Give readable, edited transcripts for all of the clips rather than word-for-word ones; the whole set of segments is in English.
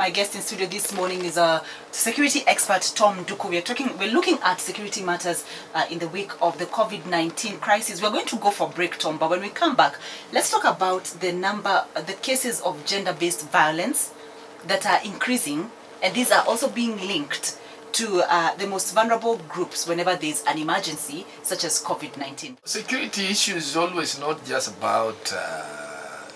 My guest in studio this morning is a security expert, Tom Nduku. We're looking at security matters in the wake of the COVID-19 crisis. We're going to go for break, Tom, but when we come back, let's talk about the cases of gender-based violence that are increasing, and these are also being linked to the most vulnerable groups whenever there's an emergency, such as COVID-19. Security issues is always not just about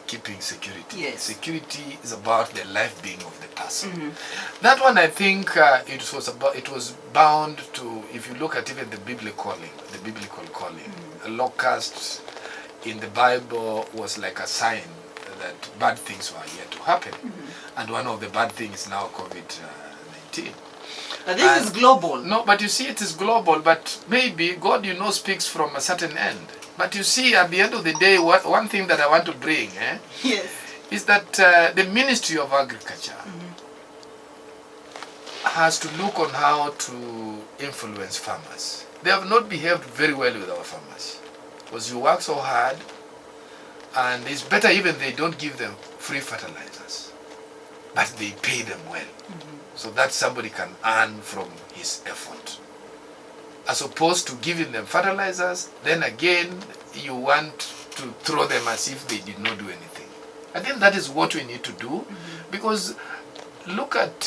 keeping security. Yes. Security is about the life being of the person. Mm-hmm. That one, I think, it was bound to, if you look at even the biblical calling, mm-hmm. a locust in the Bible was like a sign that bad things were yet to happen. Mm-hmm. And one of the bad things now COVID-19. Now this is global. No, but you see, it is global, but maybe God, speaks from a certain end. But you see, at the end of the day, one thing that I want to bring yes. is that the Ministry of Agriculture mm-hmm. has to look on how to influence farmers. They have not behaved very well with our farmers, because you work so hard, and it's better even they don't give them free fertilizers, but they pay them well, mm-hmm. so that somebody can earn from his effort. As opposed to giving them fertilizers, then again you want to throw them as if they did not do anything. I think that is what we need to do, mm-hmm. because look at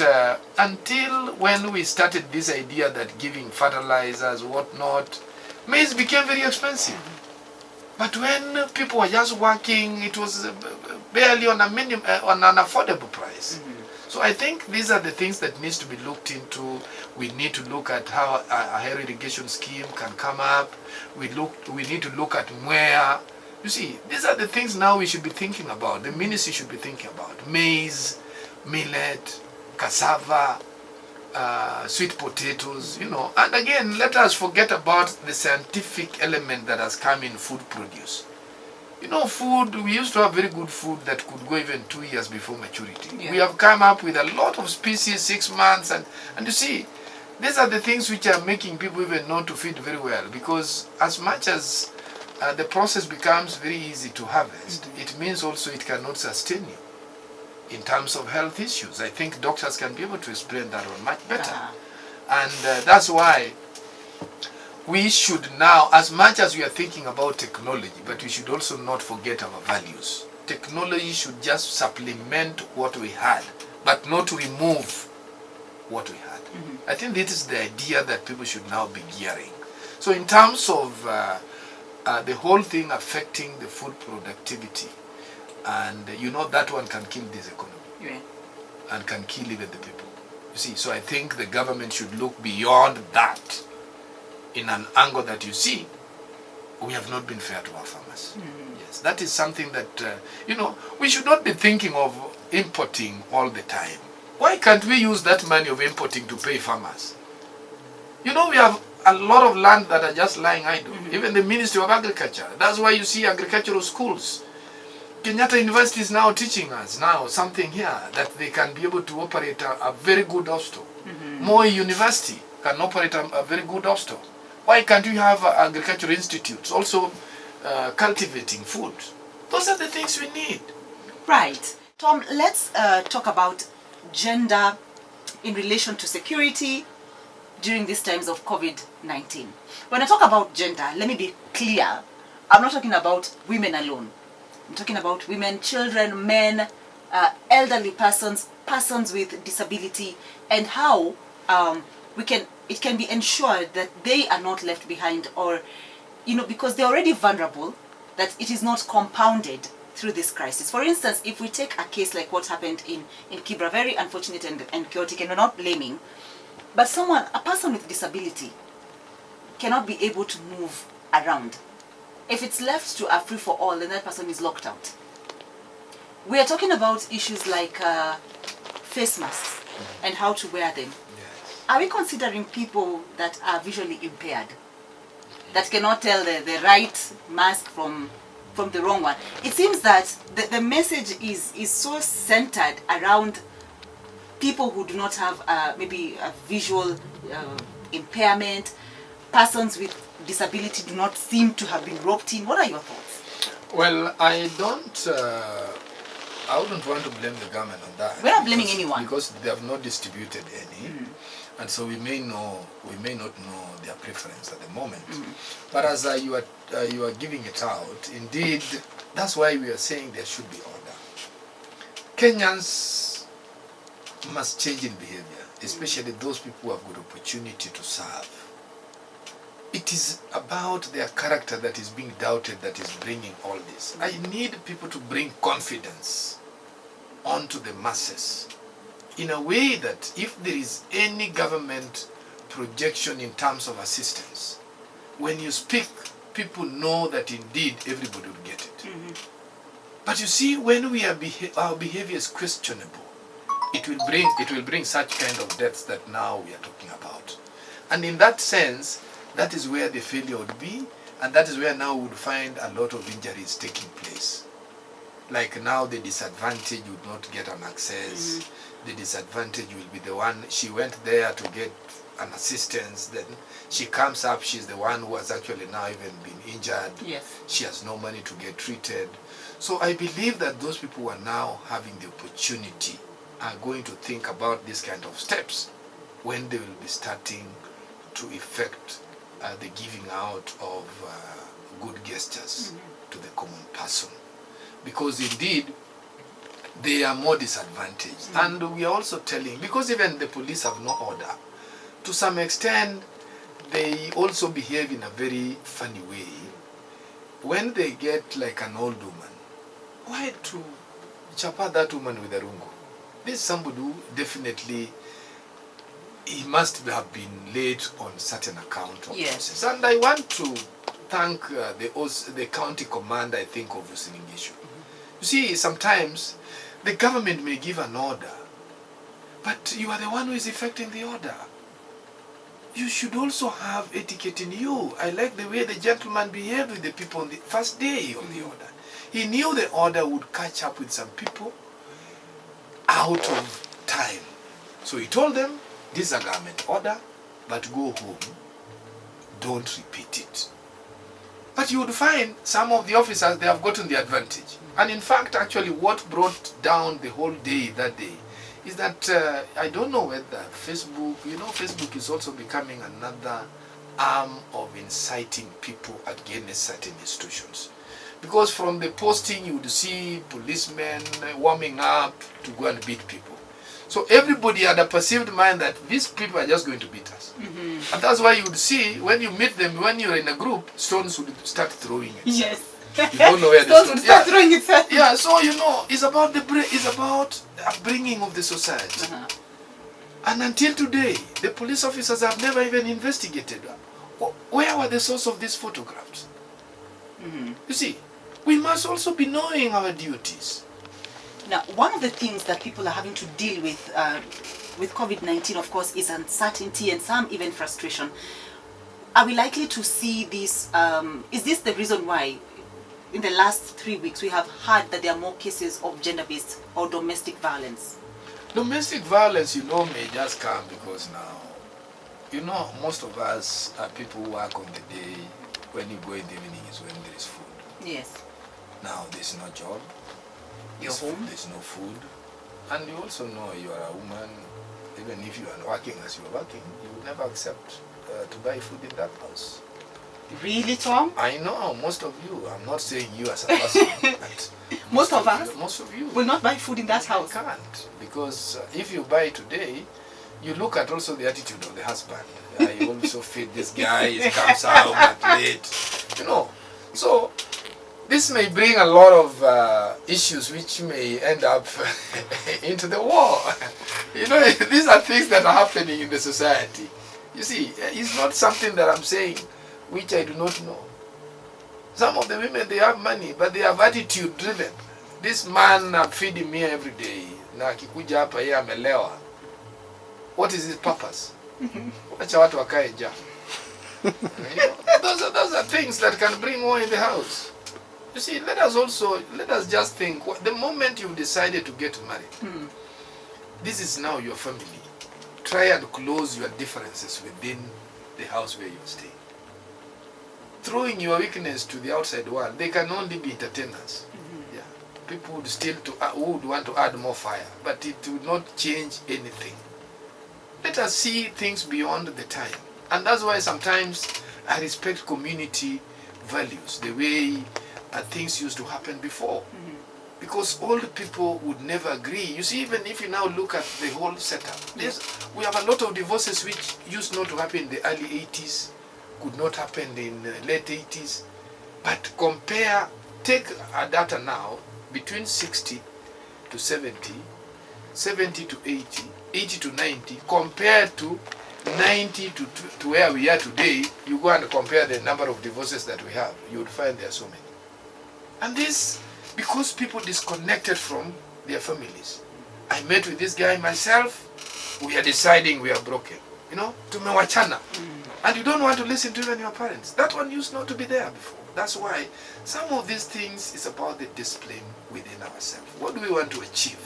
until when we started this idea that giving fertilizers, whatnot, maize became very expensive. Mm-hmm. But when people were just working, it was barely on an affordable price. Mm-hmm. So I think these are the things that needs to be looked into. We need to look at how a higher irrigation scheme can come up. We need to look at where. You see, these are the things now we should be thinking about. The ministry should be thinking about maize, millet, cassava, sweet potatoes. And again, let us forget about the scientific element that has come in food produce. Food, we used to have very good food that could go even 2 years before maturity. Yeah. We have come up with a lot of species, 6 months, and you see, these are the things which are making people even know to feed very well, because as much as the process becomes very easy to harvest, mm-hmm. it means also it cannot sustain you in terms of health issues. I think doctors can be able to explain that one much better. And that's why we should now, as much as we are thinking about technology, but we should also not forget our values. Technology should just supplement what we had, but not remove what we had. Mm-hmm. I think this is the idea that people should now be gearing. So in terms of the whole thing affecting the food productivity, and that one can kill this economy. Yeah. And can kill even the people. You see, so I think the government should look beyond that in an angle that you see, we have not been fair to our farmers. Mm-hmm. Yes, that is something that, we should not be thinking of importing all the time. Why can't we use that money of importing to pay farmers? We have a lot of land that are just lying idle. Mm-hmm. Even the Ministry of Agriculture. That's why you see agricultural schools. Kenyatta University is now teaching us something here, that they can be able to operate a very good hostel. Mm-hmm. Moi University can operate a very good hostel. Why can't we have agricultural institutes also cultivating food? Those are the things we need. Right. Tom, let's talk about gender in relation to security during these times of COVID-19. When I talk about gender, let me be clear. I'm not talking about women alone. I'm talking about women, children, men, elderly persons, persons with disability, and how it can be ensured that they are not left behind, or, because they're already vulnerable, that it is not compounded through this crisis. For instance, if we take a case like what happened in Kibra, very unfortunate and chaotic, and we're not blaming, but a person with disability cannot be able to move around. If it's left to a free-for-all, then that person is locked out. We are talking about issues like face masks and how to wear them. Are we considering people that are visually impaired, that cannot tell the right mask from the wrong one? It seems that the message is so centered around people who do not have maybe a visual impairment. Persons with disability do not seem to have been roped in. What are your thoughts? Well, I don't I wouldn't want to blame the government on that. We're not blaming anyone. Because they have not distributed any. And so we may not know their preference at the moment. But as you are giving it out, indeed, that's why we are saying there should be order. Kenyans must change in behavior, especially those people who have got opportunity to serve. It is about their character that is being doubted that is bringing all this. I need people to bring confidence onto the masses in a way that if there is any government projection in terms of assistance, when you speak, people know that indeed everybody will get it. But you see, when our behavior is questionable, it will bring such kind of deaths that now we are talking about. And in that sense, that is where the failure would be, and that is where now we would find a lot of injuries taking place. Like now the disadvantage would not get an access, the disadvantage will be the one, she went there to get an assistance, then she comes up, she's the one who has actually now even been injured. Yes. She has no money to get treated. So I believe that those people who are now having the opportunity are going to think about these kind of steps when they will be starting to effect the giving out of good gestures to the common person. Because indeed, they are more disadvantaged. And we are also telling, because even the police have no order, to some extent, they also behave in a very funny way. When they get like an old woman, why to chapa that woman with a rungu? This is somebody who definitely, he must have been late on certain account of process. And I want to thank the county commander, I think, of Usiningishu. You see, sometimes the government may give an order, but you are the one who is effecting the order. You should also have etiquette in you. I like the way the gentleman behaved with the people on the first day of the order. He knew the order would catch up with some people out of time. So he told them, this is a government order, but go home. Don't repeat it. But you would find some of the officers, they have gotten the advantage. And in fact, actually, what brought down the whole day that day is that I don't know whether Facebook, Facebook is also becoming another arm of inciting people against certain institutions. Because from the posting, you would see policemen warming up to go and beat people. So everybody had a perceived mind that these people are just going to beat us. And that's why you would see, when you meet them, when you're in a group, stones would start throwing it. Yes. You don't know where stones would start throwing itself. Yeah, so it's about it's about upbringing of the society. And until today, the police officers have never even investigated. Where were the source of these photographs? You see, we must also be knowing our duties. Now, one of the things that people are having to deal with COVID-19, of course, is uncertainty and some even frustration. Are we likely to see this? Is this the reason why in the last 3 weeks we have heard that there are more cases of gender-based or domestic violence? Domestic violence, may just come because now, most of us are people who work on the day. When you go in the evening is when there is food. Yes. Now there's no job. You're home. There's no food. And you also know you are a woman. Even if you are working as you are working, you would never accept to buy food in that house. Really, Tom? I know, most of you. I'm not saying you as a person. But most of us? Most of you. Will not buy food in that house? You can't. Because if you buy today, you look at also the attitude of the husband. You also feed this guy, he comes out at late. So this may bring a lot of issues which may end up into the war. These are things that are happening in the society. You see, it's not something that I'm saying which I do not know. Some of the women, they have money, but they have attitude driven. This man feeding me every day. Na akikuja hapa yeye amelewa. What is his purpose? Acha watu wakae njaa. Those are things that can bring war in the house. You see, let us just think, the moment you've decided to get married, this is now your family. Try and close your differences within the house where you stay. Throwing your weakness to the outside world, they can only be entertainers. Yeah. people would still who would want to add more fire, but it will not change anything. Let us see things beyond the time. And that's why sometimes I respect community values, the way things used to happen before. Because old people would never agree. You see, even if you now look at the whole setup, we have a lot of divorces which used not to happen in the early 80s, could not happen in the late 80s. But take a data now, between 60 to 70, 70 to 80, 80 to 90, compared to 90 to where we are today. You go and compare the number of divorces that we have, you would find there are so many. And this, because people disconnected from their families. I met with this guy myself, we are deciding we are broken. You know, tumewachana. And you don't want to listen to even your parents. That one used not to be there before. That's why some of these things is about the discipline within ourselves. What do we want to achieve?